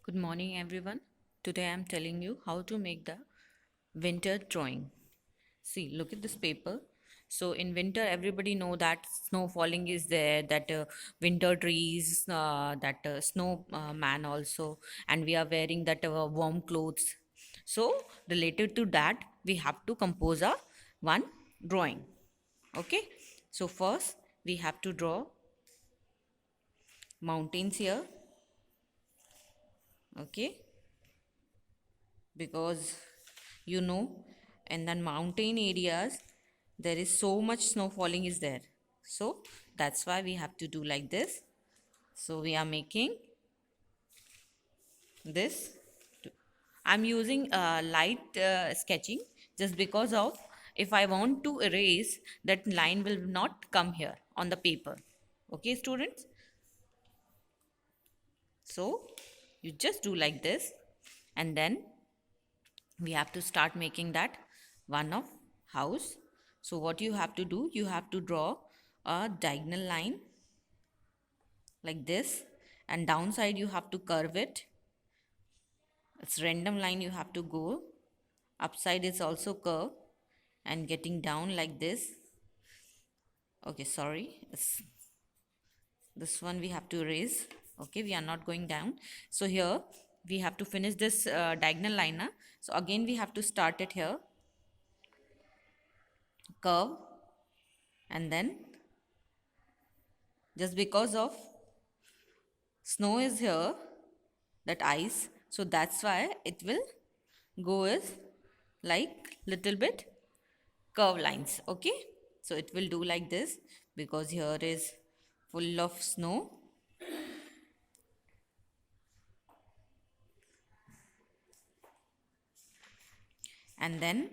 Good morning, everyone. Today I'm telling you how to make the winter drawing. See, look at this paper. So in winter, everybody know that snow falling is there, that winter trees, that snow man also, and we are wearing that warm clothes. So related to that, we have to compose a one drawing. Okay. So first we have to draw mountains here. Okay, because you know in the mountain areas there is so much snow falling is there, so that's why we have to do like this. So we are making this. I'm using light sketching just because of if I want to erase, that line will not come here on the paper. Okay, students, so you just do like this, and then we have to start making that one of house. So what you have to do, you have to draw a diagonal line like this, and downside you have to curve it. It's random line, you have to go upside is also curve and getting down like this. Okay, sorry, it's this one we have to erase. Okay, we are not going down. So here we have to finish this diagonal line, so again we have to start it here, curve, and then just because of snow is here, that ice, so that's why it will go as like little bit curve lines. Okay, so it will do like this because here is full of snow. And then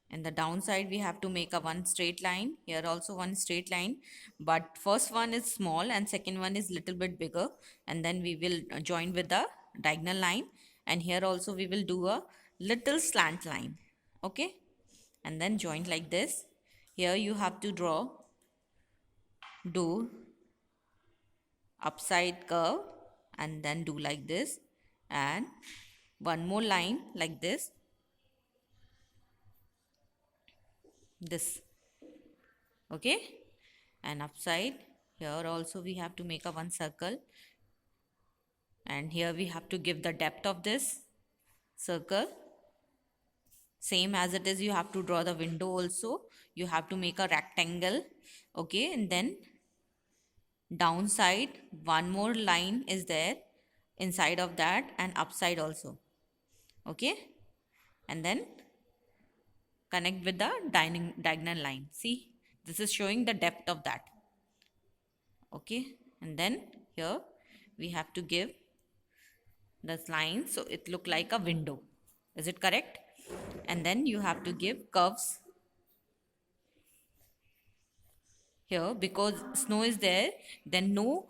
in the downside we have to make a one straight line, here also one straight line, but first one is small and second one is little bit bigger, and then we will join with the diagonal line, and here also we will do a little slant line. Okay, and then join like this. Here you have to draw, do upside curve, and then do like this, and one more line like this. Okay, and upside, here also we have to make a one circle, and here we have to give the depth of this circle. Same as it is, you have to draw the window also, you have to make a rectangle. Okay, and then downside one more line is there inside of that, and upside also. Okay, and then connect with the diagonal line. See, this is showing the depth of that. Okay, and then here we have to give this line so it look like a window. Is it correct? And then you have to give curves here because snow is there, then no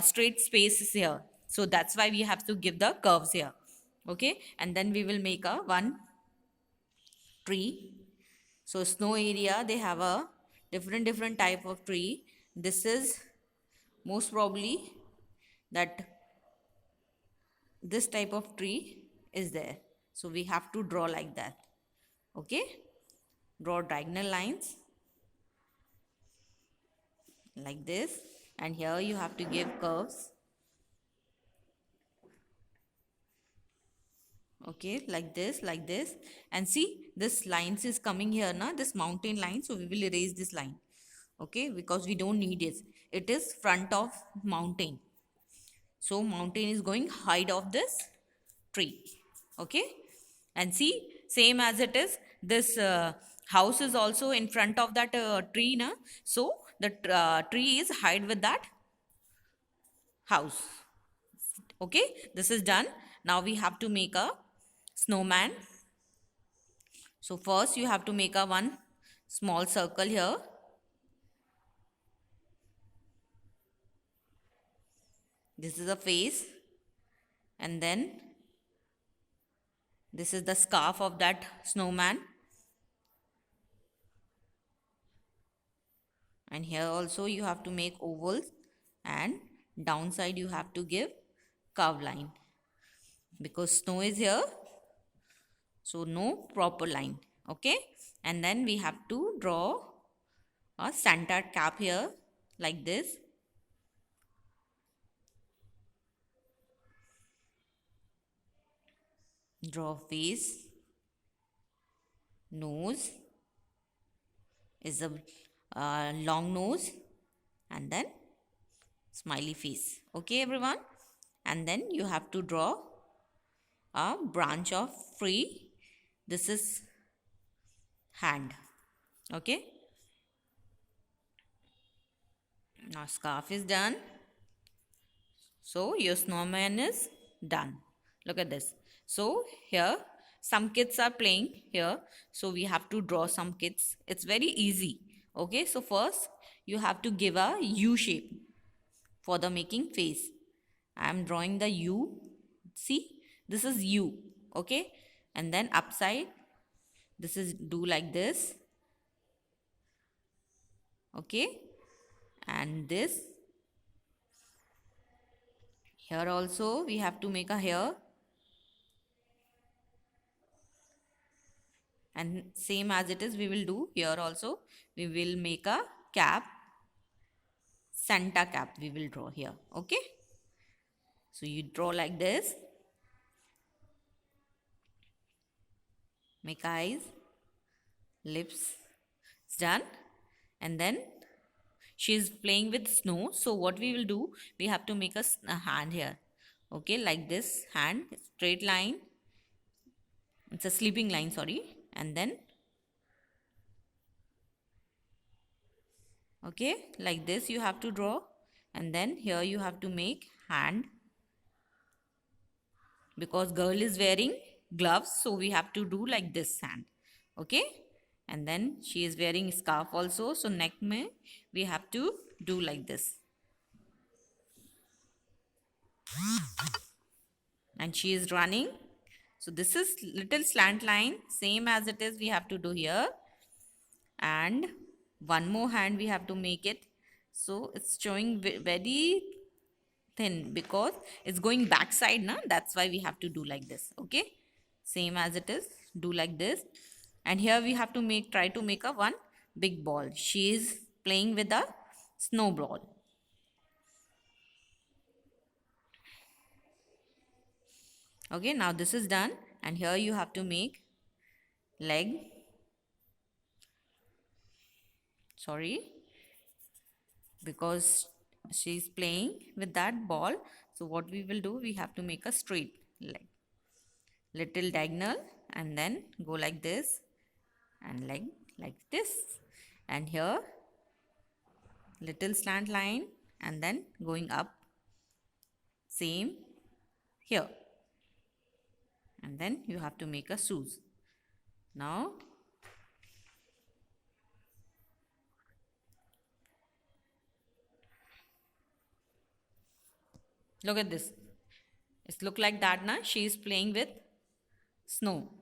straight space is here, so that's why we have to give the curves here. Okay, and then we will make a one tree. So snow area they have a different type of tree. This is most probably that this type of tree is there, so we have to draw like that. Okay, draw diagonal lines like this, and here you have to give curves. Okay, like this, and see this lines is coming here now, this mountain line, so we will erase this line. Okay, because we don't need it, it is front of mountain, so mountain is going height of this tree. Okay, and see, same as it is, this house is also in front of that tree na, so the tree is height with that house. Okay, this is done. Now we have to make a snowman. So first you have to make a one small circle here. This is a face, and then this is the scarf of that snowman, and here also you have to make ovals, and downside you have to give curve line. because snow is here, so no proper line. Okay, and then we have to draw a Santa cap here like this. Draw face, nose is a long nose, and then smiley face. Okay, everyone, and then you have to draw a branch of tree. This is hand. Okay, now scarf is done, so your snowman is done. Look at this. So here some kids are playing here, so we have to draw some kids. It's very easy. Okay, so first you have to give a U shape for the making face. I am drawing the U. See, this is U. Okay, and then upside, this is do like this. Okay, and this here also we have to make a hair, and same as it is we will do here also. We will make a cap, Santa cap we will draw here. Okay, so you draw like this, make eyes, lips, it's done. And then she is playing with snow, so what we will do, we have to make a hand here. Okay, like this hand, straight line, it's a sleeping line, sorry. And then okay, like this you have to draw, and then here you have to make hand, because girl is wearing gloves, so we have to do like this hand. Okay, and then she is wearing scarf also, so neck mein we have to do like this, and she is running. So this is little slant line, same as it is we have to do here. And one more hand we have to make it, so it's showing very thin because it's going backside now, that's why we have to do like this. Okay, same as it is, do like this. And here we have to try to make a one big ball. She is playing with a snowball. Okay, now this is done, and here you have to make leg, sorry, because she's playing with that ball. So what we will do, we have to make a straight leg, little diagonal, and then go like this, and leg like this, and here little slant line, and then going up, same here, and then you have to make a shoes. Now look at this, it's look like that now, she is playing with snow.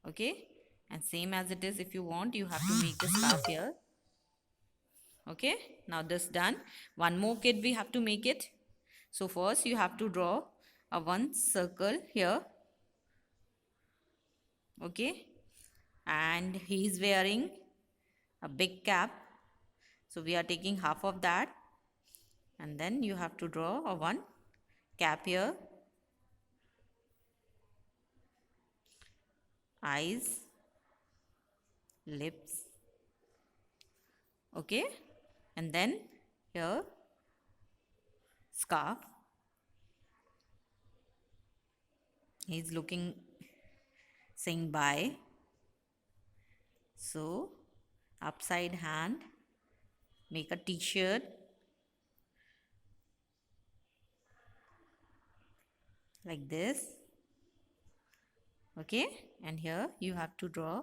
Okay, and same as it is, if you want, you have to make the scarf here. Okay, now this done. One more kid we have to make it. So first you have to draw a one circle here. Okay, and he is wearing a big cap, so we are taking half of that, and then you have to draw a one cap here, eyes, lips. Okay, and then here scarf, he's looking, saying bye. So upside hand, make a t-shirt like this. Okay, and here you have to draw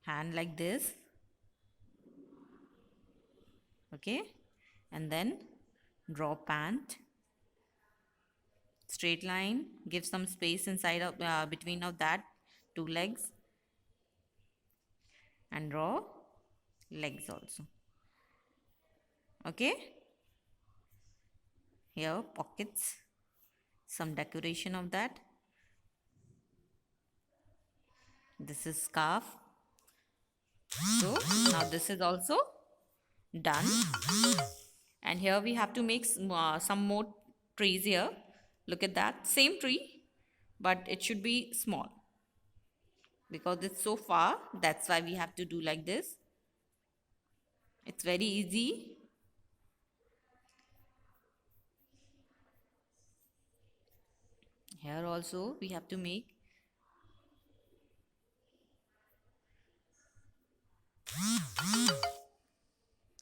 hand like this. Okay, and then draw pant, straight line, give some space inside of between of that two legs, and draw legs also. Okay, here pockets, some decoration of that. This is scarf. So now this is also done. And here we have to make some more trees here. Look at that, same tree, but it should be small because it's so far. That's why we have to do like this. It's very easy. Here also we have to make.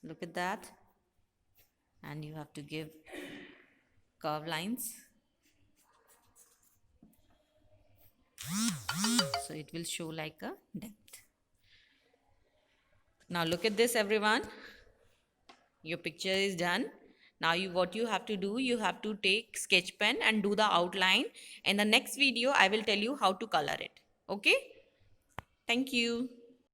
Look at that. And you have to give curve lines. So it will show like a depth. Now look at this, everyone. Your picture is done. Now what you have to do, you have to take sketch pen and do the outline. In the next video, I will tell you how to color it. Okay? Thank you.